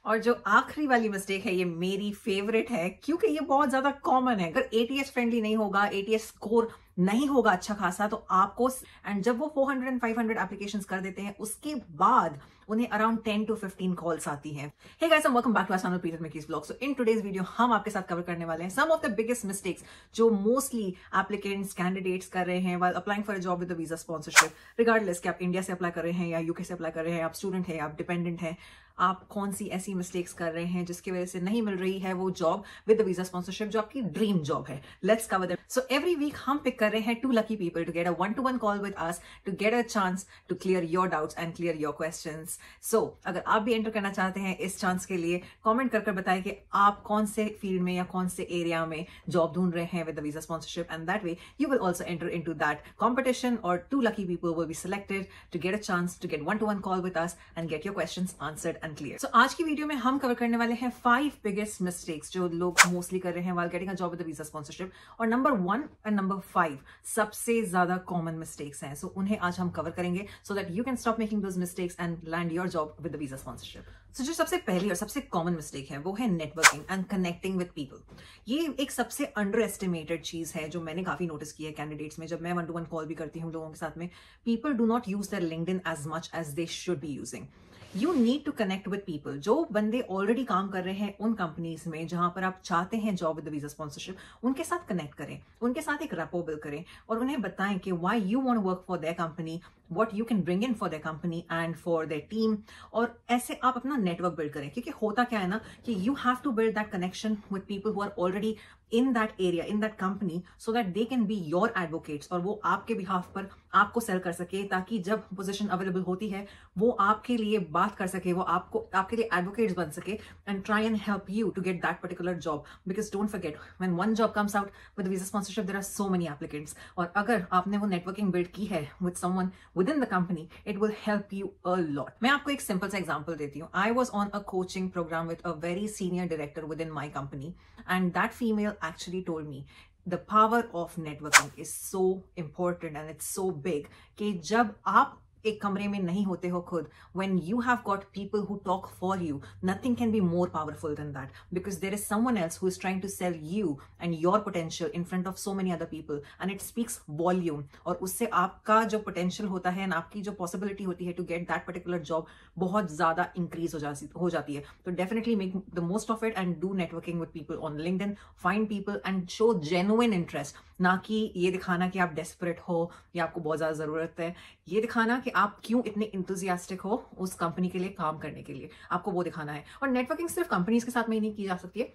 और जो आखिरी वाली मिस्टेक है ये मेरी फेवरेट है क्योंकि ये बहुत ज्यादा कॉमन है। अगर एटीएस फ्रेंडली नहीं होगा, एटीएस स्कोर नहीं होगा अच्छा खासा, तो आपको एंड जब वो 400 एंड 500 एप्लीकेशंस कर देते हैं उसके बाद उन्हें अराउंड 10 to 15 कॉल्स आती हैं। Hey guys, welcome back to our channel Peter Mickey's vlog. So in today's video हम आपके साथ कवर करने वाले हैं some of the biggest mistakes जो मोस्टली एप्लीकेंट्स कैंडिडेट्स कर रहे हैं while applying for a job with the visa sponsorship. Regardless कि आप इंडिया से अप्लाई कर रहे हैं या यूके से अप्लाई कर रहे हैं, आप स्टूडेंट हैं, आप डिपेंडेंट हैं, आप कौन सी ऐसी मिस्टेक्स कर रहे हैं जिसकी वजह से नहीं मिल रही है वो job with the visa sponsorship जो आपकी ड्रीम जॉब है। Let's cover that. So every week हम पिक कर रहे हैं 2 lucky people to get a one-to-one call with us to get a chance to clear your doubts and clear your questions. So अगर आप भी enter करना चाहते हैं इस चांस के लिए, कमेंट कर बताएं कि आप कौन से फील्ड में या कौन से एरिया में जॉब ढूंढ रहे हैं with the visa sponsorship, and that way you will also enter into that competition और 2 lucky people will be selected to get a chance to get one-to-one call with us and get your questions answered and clear. So आज की video में हम cover करने वाले हैं 5 biggest mistakes जो लोग मोस्टली कर रहे हैं while getting a job with the visa sponsorship, और नंबर 1 and नंबर 5 सबसे ज्यादा कॉमन मिस्टेक्स हैं। सो उन्हें आज हम कवर करेंगे so that you can stop making those mistakes and land your job with the visa sponsorship. So जो सबसे पहली और सबसे कॉमन मिस्टेक है वो है networking and connecting with people. ये एक सबसे अंडर एस्टिमेटेड चीज है जो मैंने काफी नोटिस की है कैंडिडेट्स में। जब मैं 1-to-1 कॉल भी करती हूँ लोगों के साथ में, people do not use their LinkedIn as much as they should be using. You need to connect with people. जो बंदे ऑलरेडी काम कर रहे हैं उन कंपनीज में जहां पर आप चाहते हैं job with the visa sponsorship, उनके साथ कनेक्ट करें, उनके साथ एक रैपो बिल्ड करें और उन्हें बताएं कि why you want to work for their company, what you can bring in for their company and for their team, और ऐसे आप अपना नेटवर्क बिल्ड करें। क्योंकि होता क्या है ना कि you have to build that connection with people who are already in that area, in that company, so that they can be your advocates, और वो आपके बिहाफ पर आपको सेल कर सके ताकि जब पोजीशन अवेलेबल होती है वो आपके लिए बात कर सके, वो आपके लिए एडवोकेट्स बन सके and try and help you to get that particular job. Because don't forget, when one job comes out with visa sponsorship, there are so many applicants, और अगर आपने वो नेटवर्किंग बिल्ड की है with someone within the company, it will help you a lot. मैं आपको एक simple सा एग्जांपल देती हूँ। I was on a coaching program with a very senior director within my company, and that female actually told me the power of networking is so important and it's so big कि जब आप एक कमरे में नहीं होते हो खुद, when you have got people who talk for you, nothing can be more powerful than that, because there is someone else who is trying to sell you and your potential in front of so many other people, and it speaks volume. और उससे आपका जो potential होता है, आपकी जो possibility होती है to get that particular job बहुत ज्यादा increase हो जाती है। तो definitely make the most of it and do networking with people on LinkedIn, find people and show genuine interest, ना कि ये दिखाना कि आप desperate हो या आपको बहुत ज्यादा जरूरत है। ये दिखाना कि आप क्यों इतने इंथुजियास्टिक हो उस कंपनी के लिए काम करने के लिए, आपको वो दिखाना है। और नेटवर्किंग सिर्फ कंपनीज के साथ में ही नहीं की जा सकती है,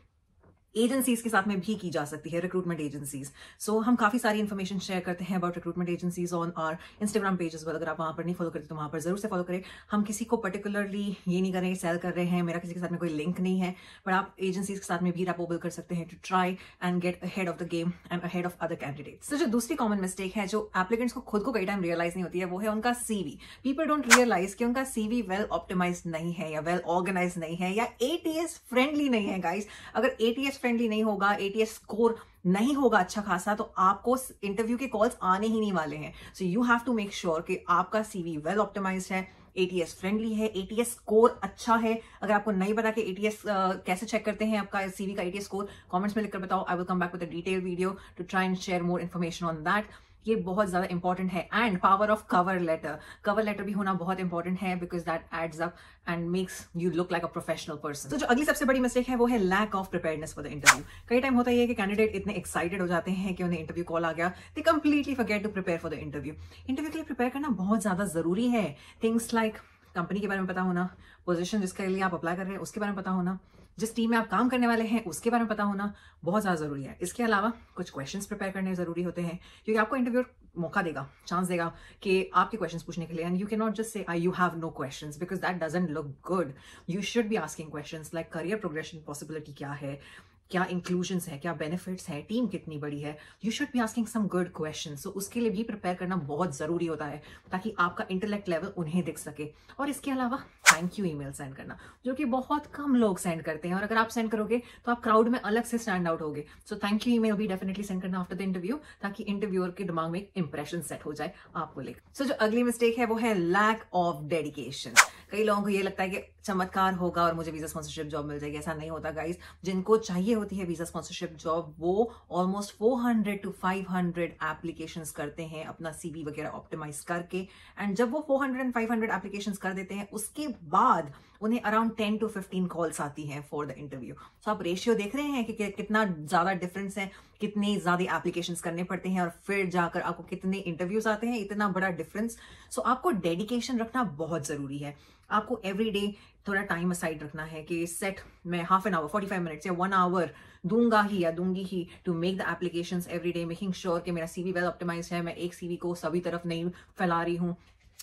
एजेंसीज के साथ में भी की जा सकती है, रिक्रूटमेंट एजेंसीज। सो हम काफी सारी इन्फॉर्मेशन शेयर करते हैं about recruitment agencies on our Instagram pages. अगर आप वहां पर नहीं फॉलो करते तो वहां पर जरूर से फॉलो करें। हम किसी को पर्टिकुलरली ये नहीं कर रहे हैं सेल कर रहे हैं, मेरा किसी के साथ में कोई लिंक नहीं है, बट आप एजेंसीज के साथ में भी रैपो बिल्ड कर सकते हैं to try and get ahead of the game and ahead of other candidates. तो जो दूसरी कॉमन मिस्टेक है जो एप्लीकेंट्स को खुद को कई टाइम रियलाइज नहीं होती है वो है उनका सीवी। पीपल डोंट रियलाइज कि उनका सीवी वेल ऑप्टिमाइज नहीं है या वेल ऑर्गेनाइज नहीं है या एटीएस फ्रेंडली नहीं है। गाइस, अगर एटीएस फ्रेंडली नहीं होगा, एटीएस स्कोर नहीं होगा अच्छा खासा, तो आपको इंटरव्यू के कॉल्स आने ही नहीं वाले हैं। So you have to make sure कि आपका सीवी वेल ऑप्टिमाइज्ड है, एटीएस फ्रेंडली है, एटीएस स्कोर अच्छा है। अगर आपको नहीं पता कि एटीएस कैसे चेक करते हैं आपका सीवी का एटीएस स्कोर, कमेंट्स में लिखकर बताओ। I will come back with a detail video to try and share more information on that. ये बहुत ज्यादा इंपॉर्टेंट है। And power of cover letter भी होना बहुत इंपॉर्टेंट है, because that adds up and makes you look like a professional person. तो जो अगली सबसे बड़ी मिस्टेक है वो है lack of preparedness for the interview. कई टाइम होता है कि कैंडिडेट इतने एक्साइटेड हो जाते हैं कि उन्हें इंटरव्यू कॉल आ गया, they completely forget to prepare for the interview. Interview के लिए प्रिपेयर करना बहुत ज्यादा जरूरी है। थिंग्स लाइक कंपनी के बारे में पता होना, पोजीशन जिसके लिए आप अप्लाई कर रहे हैं उसके बारे में पता होना, जिस टीम में आप काम करने वाले हैं उसके बारे में पता होना बहुत ज्यादा जरूरी है। इसके अलावा कुछ क्वेश्चंस प्रिपेयर करने जरूरी होते हैं क्योंकि आपको इंटरव्यू मौका देगा, चांस देगा कि आपके क्वेश्चंस पूछने के लिए, and you can not just say you have no questions, because that doesn't look good. You should be asking questions like career progression possibility क्या है, क्या इंक्लूजन्स है, क्या बेनिफिट्स है, टीम कितनी बड़ी है। You should be asking some good question. So उसके लिए भी प्रिपेयर करना बहुत जरूरी होता है ताकि आपका इंटेलेक्ट लेवल उन्हें दिख सके। और इसके अलावा थैंक यू ईमेल सेंड करना, जो कि बहुत कम लोग सेंड करते हैं, और अगर आप सेंड करोगे तो आप क्राउड में अलग से स्टैंड आउट होगे। सो थैंक यू ईमेल भी डेफिनेटली सेंड करना आफ्टर द इंटरव्यू, ताकि इंटरव्यूअर के दिमाग में एक इंप्रेशन सेट हो जाए आपको लेकर। सो जो अगली मिस्टेक है वो है लैक ऑफ डेडिकेशन। कई लोगों को ये लगता है कि चमत्कार होगा और मुझे वीजा स्पॉन्सरशिप जॉब मिल जाएगी। ऐसा नहीं होता गाइस। जिनको चाहिए होती है वीजा स्पॉन्सरशिप जॉब, वो ऑलमोस्ट 400 to 500 एप्लीकेशंस करते हैं अपना सीवी वगैरह ऑप्टिमाइज करके, एंड जब वो 400 and 500 एप्लीकेशंस कर देते हैं, उसके बाद उन्हें अराउंड 10 to 15 कॉल्स आती हैं फॉर द इंटरव्यू। सो आप रेशियो देख रहे हैं कि कितना ज्यादा डिफरेंस है, कितनी ज्यादा एप्लीकेशंस करने पड़ते हैं और फिर जाकर आपको कितने इंटरव्यूज आते हैं, इतना बड़ा डिफरेंस। सो आपको डेडिकेशन रखना बहुत जरूरी है। आपको एवरी डे थोड़ा टाइम असाइड रखना है कि सेट मैं हाफ एन आवर, 45 मिनट्स या 1 आवर दूंगा ही या दूंगी ही to make the applications every day, making sure कि मेरा सीवी वेल ऑप्टिमाइज है। मैं एक सीवी को सभी तरफ नहीं फैला रही हूँ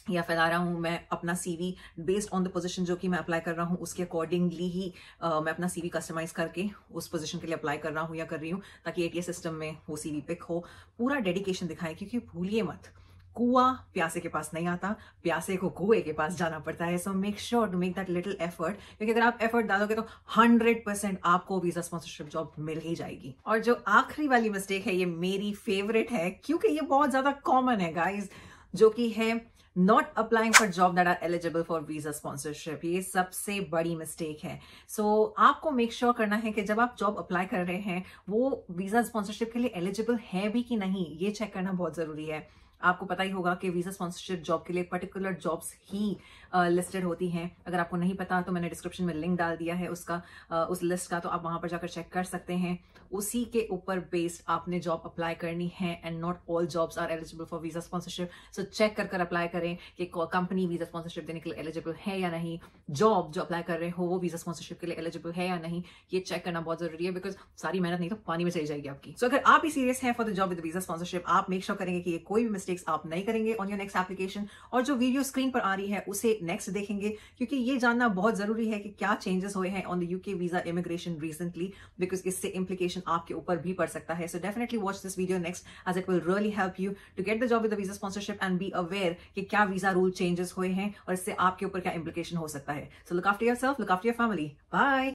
या फैला रहा हूँ। मैं अपना CV based on the position जो कि मैं अप्लाई कर रहा हूँ उसके अकॉर्डिंगली ही मैं अपना सीवी कस्टमाइज करके उस पोजीशन के लिए अप्लाई कर रहा हूँ या कर रही हूँ, ताकि एटीएस सिस्टम में वो सीवी पिक हो। पूरा डेडिकेशन दिखाएं, क्योंकि भूलिए मत, कुआं प्यासे के पास नहीं आता, प्यासे को कुएं के पास जाना पड़ता है। So make sure to make that little effort, क्योंकि अगर आप एफर्ट डालोगे तो 100% आपको वीजा स्पॉन्सरशिप जॉब मिल ही जाएगी। और जो आखिरी वाली मिस्टेक है, ये मेरी फेवरेट है, क्योंकि ये बहुत ज्यादा कॉमन है गाइज, जो कि है not applying for job that are eligible for visa sponsorship. ये सबसे बड़ी मिस्टेक है। सो आपको मेक श्योर करना है कि जब आप जॉब अप्लाई कर रहे हैं, वो वीजा स्पॉन्सरशिप के लिए एलिजिबल है भी कि नहीं, ये चेक करना बहुत जरूरी है। आपको पता ही होगा कि वीजा स्पॉन्सरशिप जॉब के लिए पर्टिकुलर जॉब्स ही लिस्टेड होती हैं। अगर आपको नहीं पता तो मैंने डिस्क्रिप्शन में लिंक डाल दिया है उसका, उस लिस्ट का, तो आप वहां पर जाकर चेक कर सकते हैं। उसी के ऊपर बेस्ड आपने जॉब अप्लाई करनी है, and not all jobs are eligible for visa sponsorship. So check कर अप्लाई करें कि कंपनी वीजा स्पॉन्सरशिप देने के लिए एलिजिबल है या नहीं, जॉब जो अप्लाई कर रहे हो वो वीजा स्पॉन्सरशिप के लिए एलिजिबल है या नहीं, ये चेक करना बहुत जरूरी है, बिकॉज सारी मेहनत नहीं तो पानी में चली जाएगी आपकी। सो अगर आप ही सीरियस हैं for the job with visa sponsorship, आप मेक श्योर करेंगे कि ये कोई भी मिस्टेक्स आप नहीं करेंगे ऑन योर नेक्स्ट एप्लीकेशन, और जो वीडियो स्क्रीन पर आ रही है उसे नेक्स्ट देखेंगे, क्योंकि ये जानना बहुत जरूरी है कि क्या चेंजेस हुए हैं on the UK visa immigration recently, because इससे इंप्लीकेशन आपके ऊपर भी पड़ सकता है। So definitely watch this video next, as it will really help you to get the job with the visa sponsorship and be aware कि क्या visa rule changes हुए हैं और इससे आपके ऊपर क्या इंप्लीकेशन हो सकता है। So look after yourself, look after your family. Bye.